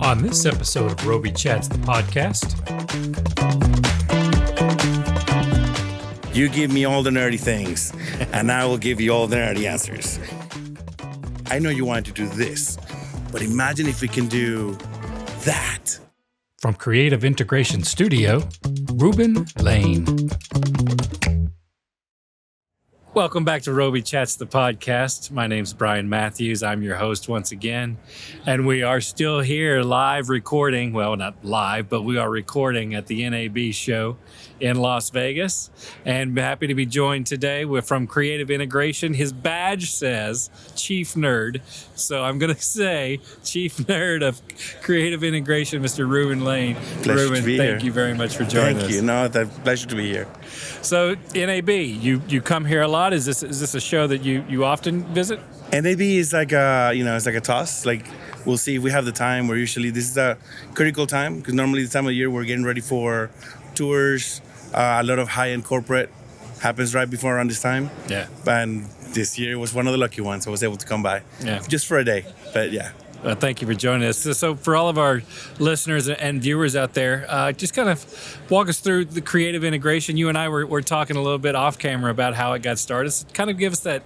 On this episode of Robe Chats, the podcast, you give me all the nerdy things, and I will give you all the nerdy answers. I know you wanted to do this, but imagine if we can do that. From Creative Integration Studio, Ruben Laine. Welcome back to Robe Chats, the podcast. My name's Brian Matthews. I'm your host once again. And we are still here live recording. Well, not live, but we are recording at the NAB Show in Las Vegas. And happy to be joined today from Creative Integration. His badge says Chief Nerd. So I'm going to say Chief Nerd of Creative Integration, Mr. Ruben Laine. Pleasure Ruben, to be thank here. you very much for joining us. Thank you. No, it's a pleasure to be here. So NAB, you come here a lot. Is this a show that you often visit? NAB is like it's like a toss. Like we'll see if we have the time. This is a critical time because normally the time of year we're getting ready for tours. A lot of high-end corporate happens right before around this time. Yeah. And this year was one of the lucky ones. I was able to come by. Yeah. Just for a day. But yeah. Thank you for joining us. So for all of our listeners and viewers out there, just kind of walk us through the Creative Integration. You and I were talking a little bit off camera about how it got started. So kind of give us that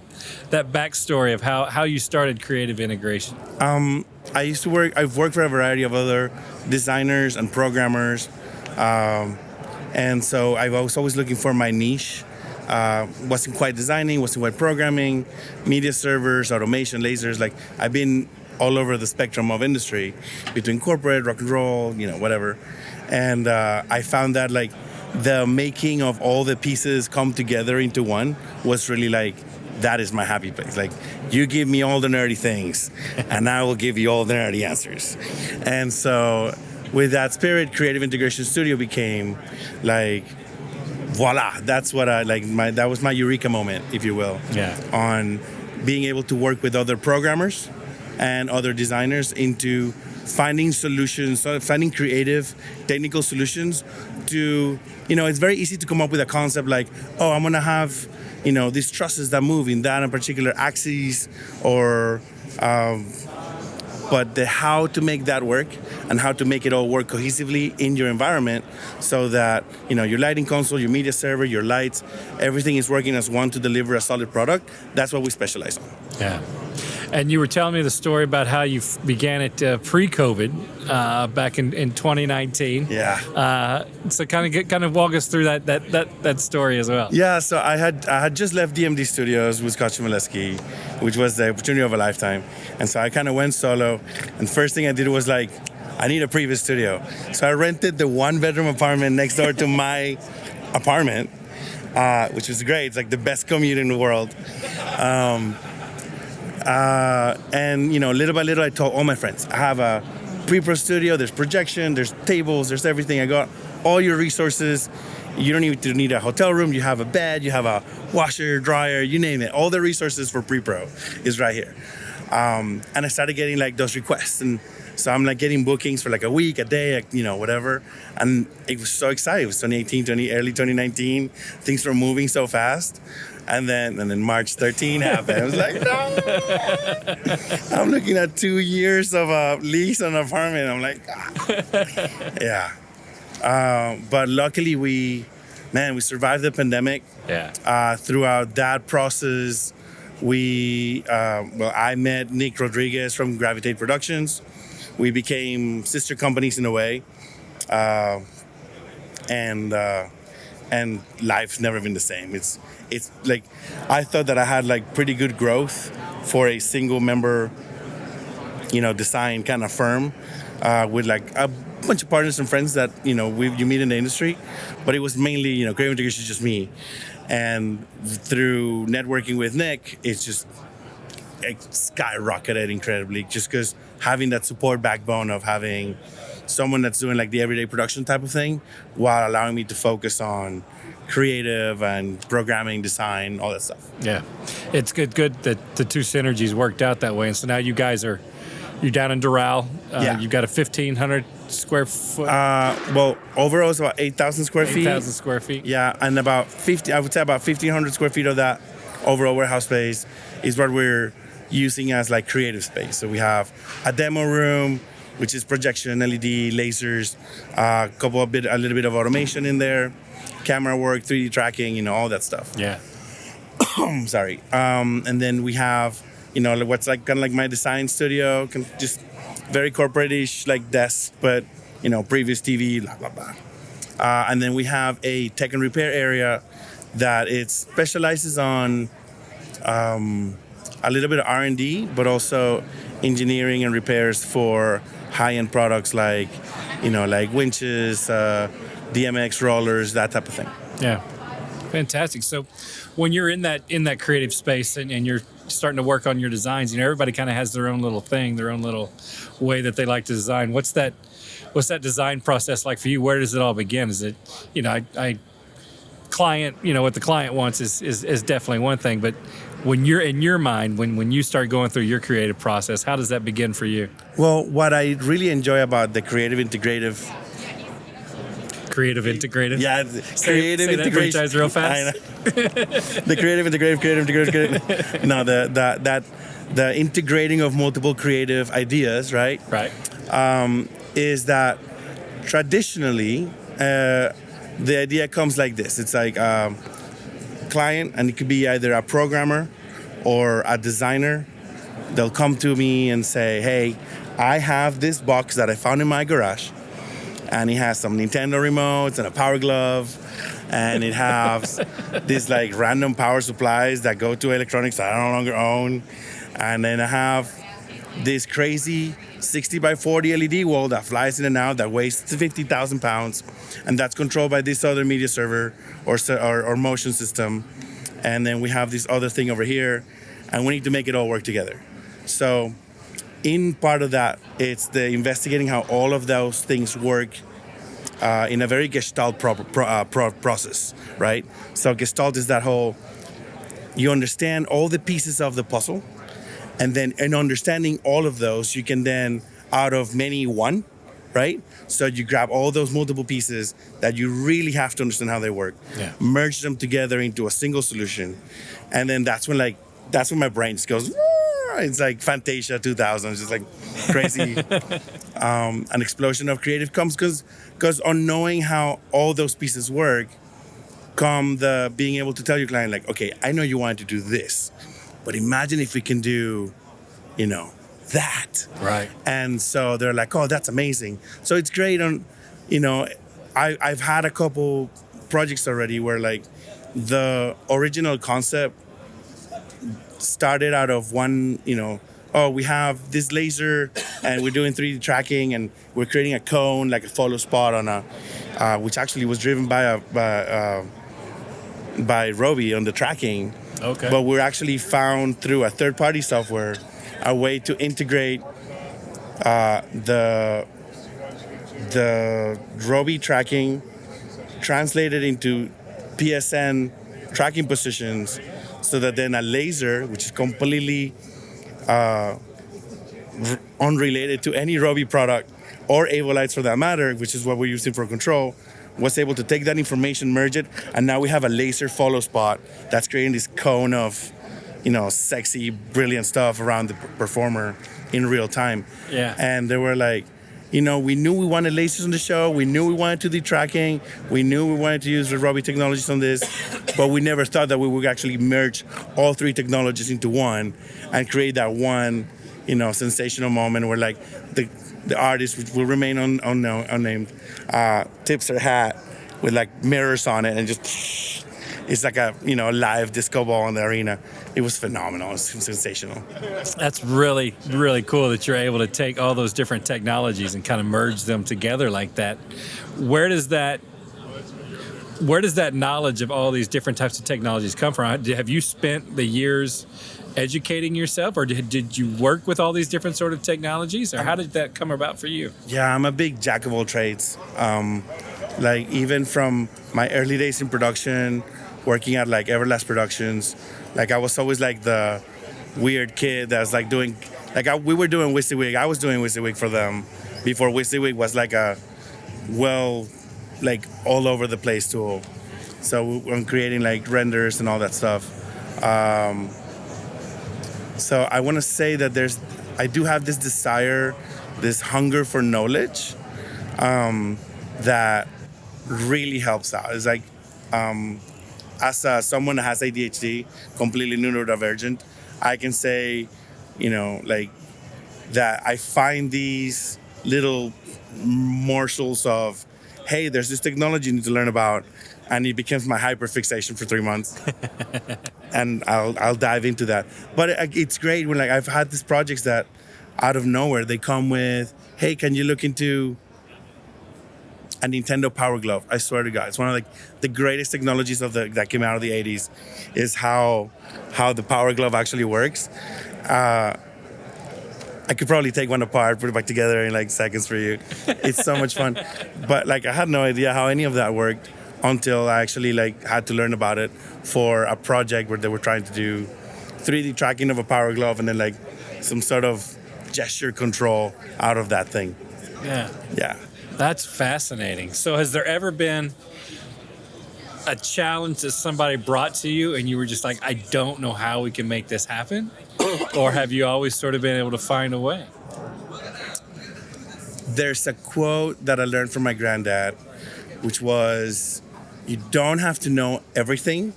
backstory of how you started Creative Integration. I've worked for a variety of other designers and programmers. And so I was always looking for my niche. Wasn't quite designing, wasn't quite programming, media servers, automation, lasers. Like I've been all over the spectrum of industry between corporate, rock and roll, whatever. And I found that like the making of all the pieces come together into one was really like, that is my happy place. Like you give me all the nerdy things and I will give you all the nerdy answers. And so with that spirit, Creative Integration Studio became like, voila, that's what that was my eureka moment, if you will. Yeah. On being able to work with other programmers and other designers into finding solutions, finding creative, technical solutions to, it's very easy to come up with a concept like, oh, I'm going to have, these trusses that move in that particular axis or, but the how to make that work and how to make it all work cohesively in your environment so that, your lighting console, your media server, your lights, everything is working as one to deliver a solid product. That's what we specialize on. Yeah. And you were telling me the story about how you began it pre-COVID back in 2019. Yeah. So kind of walk us through that story as well. Yeah. So I had just left DMD Studios with Scott Chmielewski, which was the opportunity of a lifetime. And so I kind of went solo. And first thing I did was like, I need a previous studio. So I rented the 1-bedroom apartment next door to my apartment, which was great. It's like the best commute in the world. And little by little, I told all my friends, I have a pre-pro studio, there's projection, there's tables, there's everything. I got all your resources. You don't even need a hotel room. You have a bed, you have a washer, dryer, you name it. All the resources for pre-pro is right here. And I started getting like those requests. And so I'm like getting bookings for like a week, a day, whatever. And it was so exciting. It was 2018, early 2019. Things were moving so fast. And then March 13 happened. I was like, no. I'm looking at 2 years of a lease on an apartment. I'm like, yeah. But luckily we survived the pandemic. Yeah. Throughout that process, I met Nick Rodriguez from Gravitate Productions. We became sister companies in a way. And life's never been the same. It's like I thought that I had like pretty good growth for a single member, design kind of firm with like a bunch of partners and friends that you meet in the industry, but it was mainly Creative Integration is just me, and through networking with Nick, it skyrocketed incredibly just because having that support backbone of having someone that's doing like the everyday production type of thing while allowing me to focus on creative and programming, design, all that stuff. Yeah. It's good that the two synergies worked out that way. And so now you guys you're down in Doral. Yeah. You've got a 1,500 square foot? Well, overall it's about 8,000 square feet. 8,000 square feet. Yeah, and about 1,500 square feet of that overall warehouse space is what we're using as like creative space. So we have a demo room, which is projection, LED, lasers, a little bit of automation in there, camera work, 3D tracking, all that stuff. Yeah. Sorry. And then we have, what's like kind of like my design studio, just very corporate-ish, like desk, but previous TV, blah blah blah. And then we have a tech and repair area that it specializes on a little bit of R&D, but also engineering and repairs for high-end products like winches, DMX rollers, that type of thing. Yeah. Fantastic. So when you're in that creative space and you're starting to work on your designs, everybody kind of has their own little thing, their own little way that they like to design. What's that design process like for you? Where does it all begin? Is it, client, what the client wants is definitely one thing, but when you're in your mind, when you start going through your creative process, how does that begin for you? Well, what I really enjoy about the creative integrative. Yeah, creative say integration. That 3 times real fast. I know. The creative integrative. No, the integrating of multiple creative ideas, right? Right. Is that traditionally the idea comes like this. It's like client, and it could be either a programmer or a designer. They'll come to me and say, "Hey, I have this box that I found in my garage, and it has some Nintendo remotes and a power glove, and it has these like random power supplies that go to electronics that I no longer own, and then I have this crazy 60 by 40 LED wall that flies in and out that weighs 50,000 pounds, and that's controlled by this other media server or motion system, and then we have this other thing over here, and we need to make it all work together." So in part of that, it's the investigating how all of those things work in a very Gestalt process, right? So Gestalt is that whole, you understand all the pieces of the puzzle, and then in understanding all of those, you can then, out of many, one, right? So you grab all those multiple pieces that you really have to understand how they work, merge them together into a single solution, and then that's when my brain just goes, it's like Fantasia 2000, it's just like crazy. An explosion of creative comes because on knowing how all those pieces work, come the being able to tell your client, like, okay, I know you wanted to do this, but imagine if we can do, that. Right. And so they're like, oh, that's amazing. So it's great on, I've had a couple projects already where like the original concept started out of one, we have this laser and we're doing 3D tracking and we're creating a cone, like a follow spot on which actually was driven by Robe on the tracking. Okay. But we're actually found through a third-party software a way to integrate the Robe tracking, translated into PSN tracking positions, so that then a laser, which is completely unrelated to any Robe product or Avolites for that matter, which is what we're using for control, was able to take that information, merge it, and now we have a laser follow spot that's creating this cone of, sexy, brilliant stuff around the performer in real time. Yeah. And they were like, we knew we wanted lasers on the show, we knew we wanted to do tracking, we knew we wanted to use the Robe technologies on this, but we never thought that we would actually merge all three technologies into one and create that one, sensational moment where like the artist, which will remain unnamed, tips her hat with like mirrors on it and just, it's like a live disco ball in the arena. It was phenomenal. It was sensational. That's really, really cool that you're able to take all those different technologies and kind of merge them together like that. Where does that knowledge of all these different types of technologies come from? Have you spent the years educating yourself, or did you work with all these different sort of technologies, or how did that come about for you? Yeah, I'm a big jack of all trades. Like even from my early days in production, working at like Everlast Productions, like I was always like the weird kid that was like doing, we were doing WYSIWYG. I was doing WYSIWYG for them, before WYSIWYG was like a like all over the place tool. So I'm creating like renders and all that stuff. So I want to say that I do have this desire, this hunger for knowledge that really helps out. It's like, as someone that has ADHD, completely neurodivergent, I can say, like that I find these little morsels of, hey, there's this technology you need to learn about, and it becomes my hyperfixation for 3 months. And I'll dive into that. But it's great when like I've had these projects that out of nowhere they come with, hey, can you look into a Nintendo Power Glove? I swear to God, it's one of like the greatest technologies that came out of the 80s is how the Power Glove actually works. I could probably take one apart, put it back together in like seconds for you. It's so much fun. But like I had no idea how any of that worked until I actually like had to learn about it for a project where they were trying to do 3D tracking of a Power Glove and then like some sort of gesture control out of that thing. Yeah. Yeah. That's fascinating. So has there ever been a challenge that somebody brought to you and you were just like, I don't know how we can make this happen? Or have you always sort of been able to find a way? There's a quote that I learned from my granddad, which was, you don't have to know everything,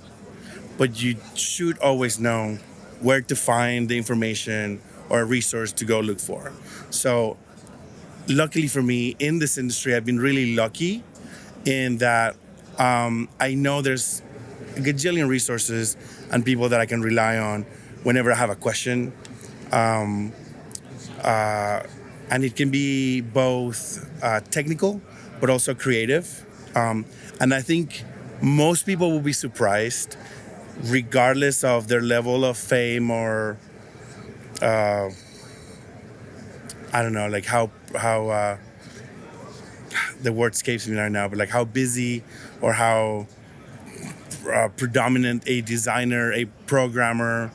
but you should always know where to find the information or a resource to go look for. So luckily for me, in this industry, I've been really lucky in that I know there's a gajillion resources and people that I can rely on whenever I have a question. And it can be both technical, but also creative. And I think most people will be surprised, regardless of their level of fame or, I don't know, like how the word escapes me right now, but like how busy or how predominant a designer, a programmer,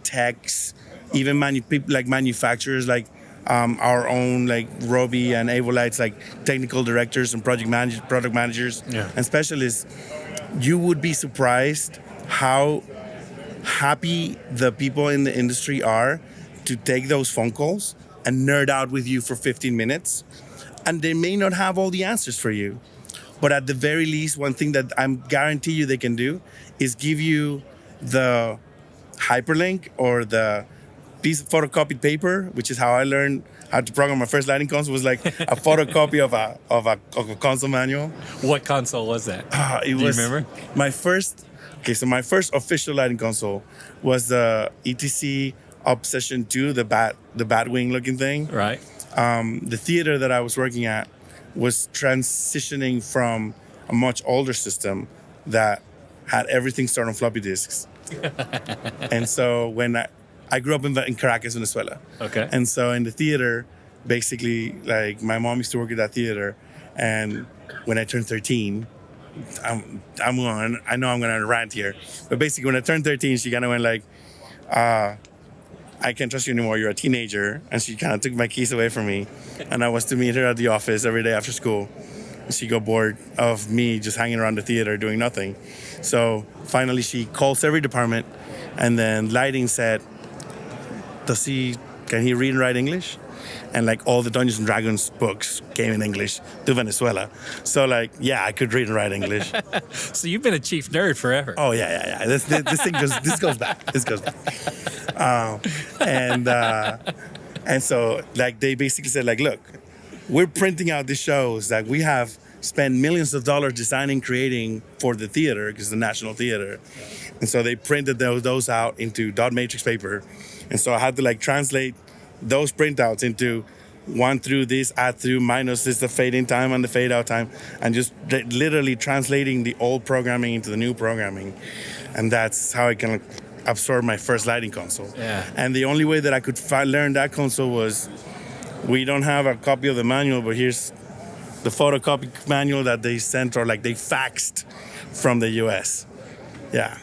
techs, even manufacturers like our own like Robe and Avolites, like technical directors and product managers and specialists, you would be surprised how happy the people in the industry are to take those phone calls and nerd out with you for 15 minutes. And they may not have all the answers for you. But at the very least, one thing that I'm guarantee you they can do is give you the hyperlink or the piece of photocopied paper, which is how I learned how to program my first lighting console. Was like a photocopy of a console manual. What console was that? Do you remember? My first official lighting console was the ETC Obsession 2, the Batwing looking thing. Right. The theater that I was working at was transitioning from a much older system that had everything stored on floppy disks. And so when I grew up in Caracas, Venezuela. Okay. And so in the theater, basically, like my mom used to work at that theater, and when I turned 13, I know I'm gonna rant here, but basically when I turned 13, she kind of went like, I can't trust you anymore, you're a teenager. And she kind of took my keys away from me. And I was to meet her at the office every day after school. And she got bored of me just hanging around the theater doing nothing. So finally she calls every department, and then lighting said, can he read and write English? And like all the Dungeons and Dragons books came in English to Venezuela. So like, yeah, I could read and write English. So you've been a chief nerd forever. Oh yeah. This goes back. This goes back. And so like they basically said like, look, we're printing out these shows that we have spent millions of dollars designing, creating for the theater, because it's the National Theater. And so they printed those out into dot matrix paper. And so I had to like translate those printouts into 1 through this, add through, minus this, the fade in time and the fade out time, and just literally translating the old programming into the new programming. And that's how I can absorb my first lighting console. Yeah. And the only way that I could learn that console was, we don't have a copy of the manual, but here's the photocopy manual that they sent or like they faxed from the US. Yeah.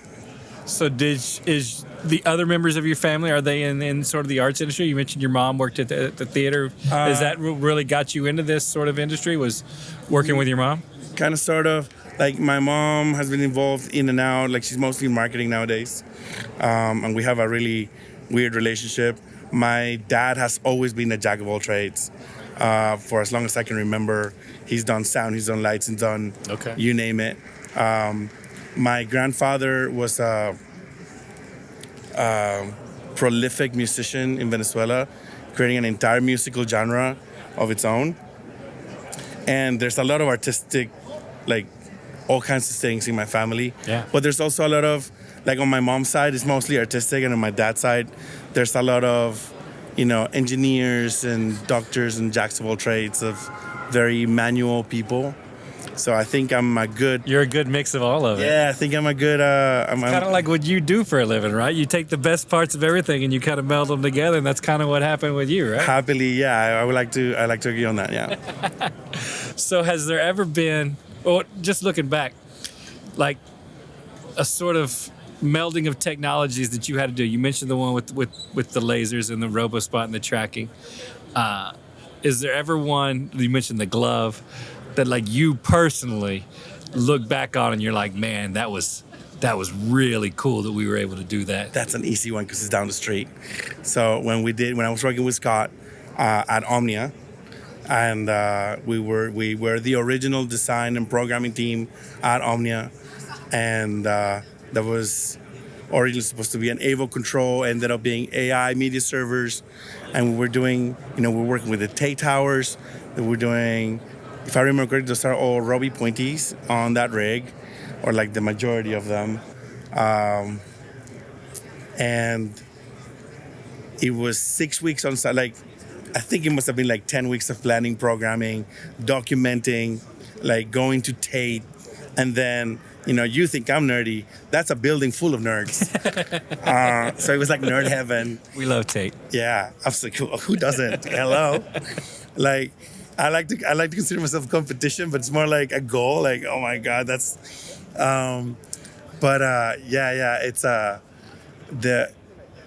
So is the other members of your family, are they in sort of the arts industry? You mentioned your mom worked at the theater. Has that really got you into this sort of industry, was working with your mom? Kind of, sort of. Like, my mom has been involved in and out. Like, she's mostly in marketing nowadays. And we have a really weird relationship. My dad has always been a jack of all trades. For as long as I can remember, he's done sound, he's done lights, and done you name it. My grandfather was a prolific musician in Venezuela, creating an entire musical genre of its own. And there's a lot of artistic, like, all kinds of things in my family. Yeah. But there's also a lot of, like, on my mom's side, it's mostly artistic, and on my dad's side, there's a lot of, engineers and doctors and jacks of all trades, of very manual people. So I think I'm a good... You're a good mix of all of it. Yeah, I think I'm a good... It's kind of like what you do for a living, right? You take the best parts of everything and you kind of meld them together, and that's kind of what happened with you, right? Happily, yeah. I like to agree on that, yeah. So has there ever been, or just looking back, like a sort of melding of technologies that you had to do? You mentioned the one with the lasers and the RoboSpot and the tracking. Is there ever one, you mentioned the glove, that like you personally look back on and you're like, man, that was really cool that we were able to do that? That's an easy one because it's down the street. So when I was working with Scott at Omnia, and we were the original design and programming team at Omnia, and that was originally supposed to be an AVO control, ended up being AI media servers, and we were doing, we're working with the Tate Towers. That we're doing, if I remember correctly, those are all Robe Pointies on that rig, or like the majority of them. And it was 6 weeks on site. Like, I think it must have been like 10 weeks of planning, programming, documenting, like going to Tate. And then, you think I'm nerdy. That's a building full of nerds. So it was like nerd heaven. We love Tate. Yeah. I was like, who doesn't? Hello. Like, I like to consider myself a competition, but it's more like a goal. Like, oh my God, that's... it's the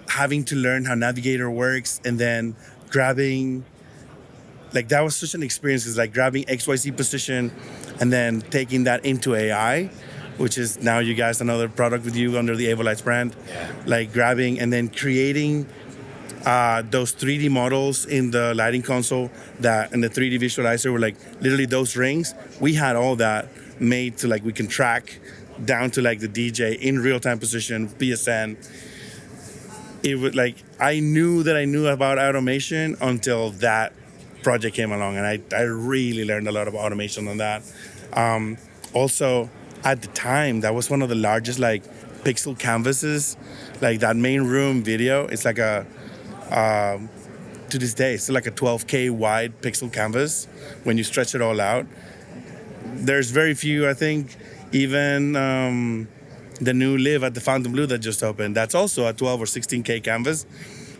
having to learn how Navigator works, and then grabbing, like, that was such an experience. It's like grabbing XYZ position and then taking that into AI, which is now you guys another product with you under the Avolites brand. Yeah. Like grabbing and then creating those 3D models in the lighting console and the 3D visualizer were like literally those rings. We had all that made to like we can track down to like the DJ in real-time position, PSN. It was like I knew about automation until that project came along, and I really learned a lot about automation on that. Also, at the time, that was one of the largest like pixel canvases, like that main room video. It's like to this day, it's like a 12K wide pixel canvas when you stretch it all out. There's very few, I think, even the new Live at the Fontainebleau that just opened. That's also a 12 or 16K canvas.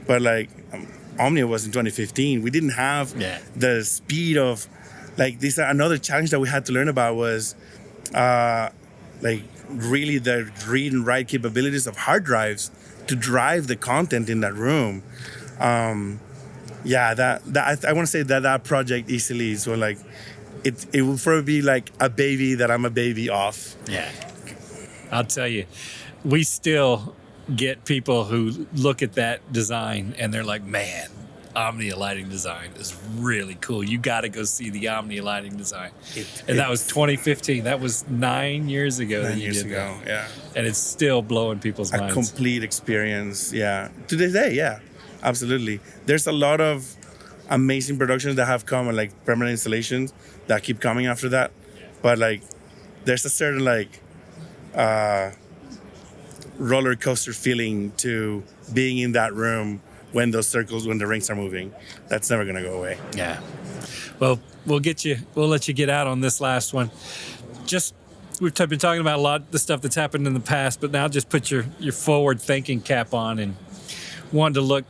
But like Omnia was in 2015. We didn't have the speed of, like, this. Another challenge that we had to learn about was like really the read and write capabilities of hard drives to drive the content in that room. I want to say that project easily is so like it will probably be like a baby that I'm a baby of. Yeah, I'll tell you, we still get people who look at that design and they're like, man, Omnia lighting design is really cool. You got to go see the Omnia lighting design. That was 2015. That was 9 years ago. 9 years ago, yeah. And it's still blowing people's minds. A complete experience, yeah. To this day, yeah, absolutely. There's a lot of amazing productions that have come and like permanent installations that keep coming after that. But like, there's a certain like roller coaster feeling to being in that room when those circles, when the rings are moving. That's never gonna go away. Yeah. Well, we'll let you get out on this last one. We've been talking about a lot of the stuff that's happened in the past, but now just put your forward thinking cap on and wanted to look,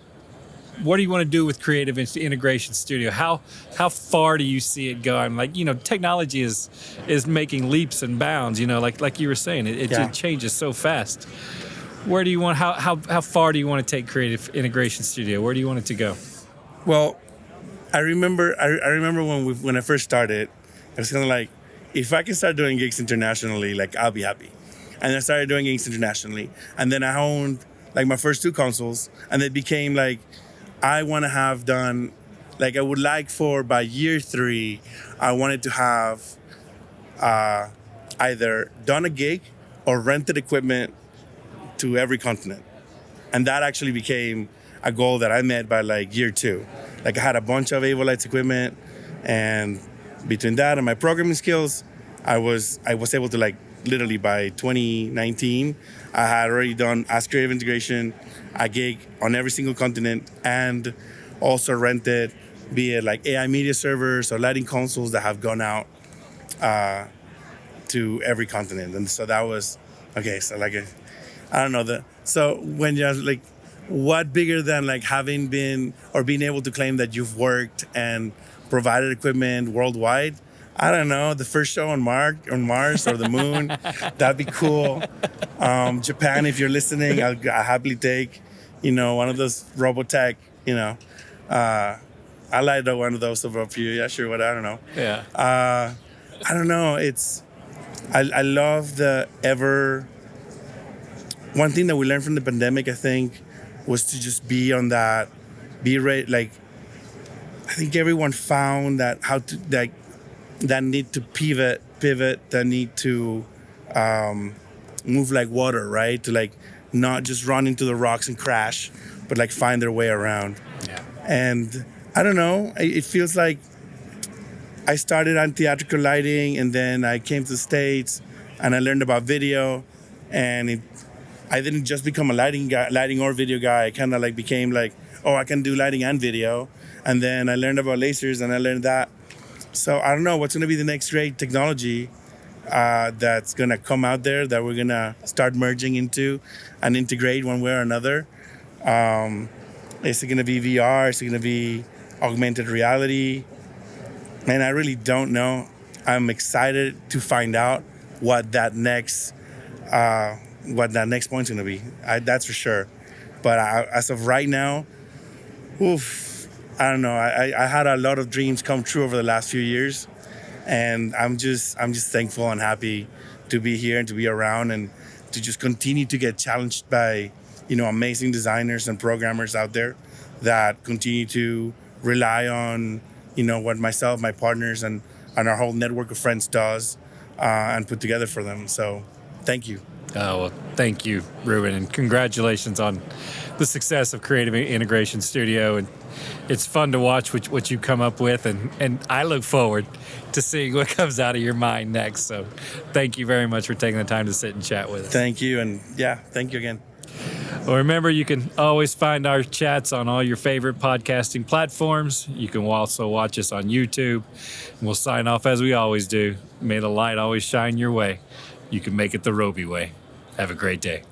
what do you want to do with Creative Integration Studio? How far do you see it going? Like, technology is making leaps and bounds, like you were saying, it just changes so fast. Where do you want? How far do you want to take Creative Integration Studio? Where do you want it to go? Well, I remember when I first started, I was kind of like, if I can start doing gigs internationally, like I'll be happy. And I started doing gigs internationally, and then I owned like my first 2 consoles, and it became like I want to have done, like I would like for by year 3, I wanted to have either done a gig or rented equipment to every continent. And that actually became a goal that I met by like year 2. Like I had a bunch of Avolites equipment, and between that and my programming skills, I was able to, like, literally by 2019, I had already done, as Creative Integration, a gig on every single continent, and also rented, be it like AI media servers or lighting consoles that have gone out to every continent. And so that was, okay, so like, I don't know, so when you're like, what bigger than like having been or being able to claim that you've worked and provided equipment worldwide? I don't know, the first show on Mars or the moon, that'd be cool. Japan, if you're listening, I'll happily take, one of those Robotech, I light one of those over for you. Yeah, sure, what, I don't know. Yeah. I don't know, I love one thing that we learned from the pandemic, I think, was to just be on that, be ready, like, I think everyone found that that need to pivot, that need to move like water, right? To like not just run into the rocks and crash, but like find their way around. Yeah. And I don't know, it feels like I started on theatrical lighting, and then I came to the States and I learned about video, and I didn't just become a lighting or video guy. I kind of like became like, oh, I can do lighting and video. And then I learned about lasers, and I learned that. So I don't know what's going to be the next great technology that's going to come out there that we're going to start merging into and integrate one way or another. Is it going to be VR? Is it going to be augmented reality? Man, I really don't know. I'm excited to find out what that next point's going to be. That's for sure. But as of right now, I don't know. I had a lot of dreams come true over the last few years, and I'm just thankful and happy to be here and to be around and to just continue to get challenged by, amazing designers and programmers out there that continue to rely on, what myself, my partners, and our whole network of friends does and put together for them. So thank you. Oh, well, thank you, Ruben, and congratulations on the success of Creative Integration Studio. And it's fun to watch what you come up with, and I look forward to seeing what comes out of your mind next. So thank you very much for taking the time to sit and chat with us. Thank you, and thank you again. Well, remember, you can always find our chats on all your favorite podcasting platforms. You can also watch us on YouTube. And we'll sign off as we always do. May the light always shine your way. You can make it the Robe way. Have a great day.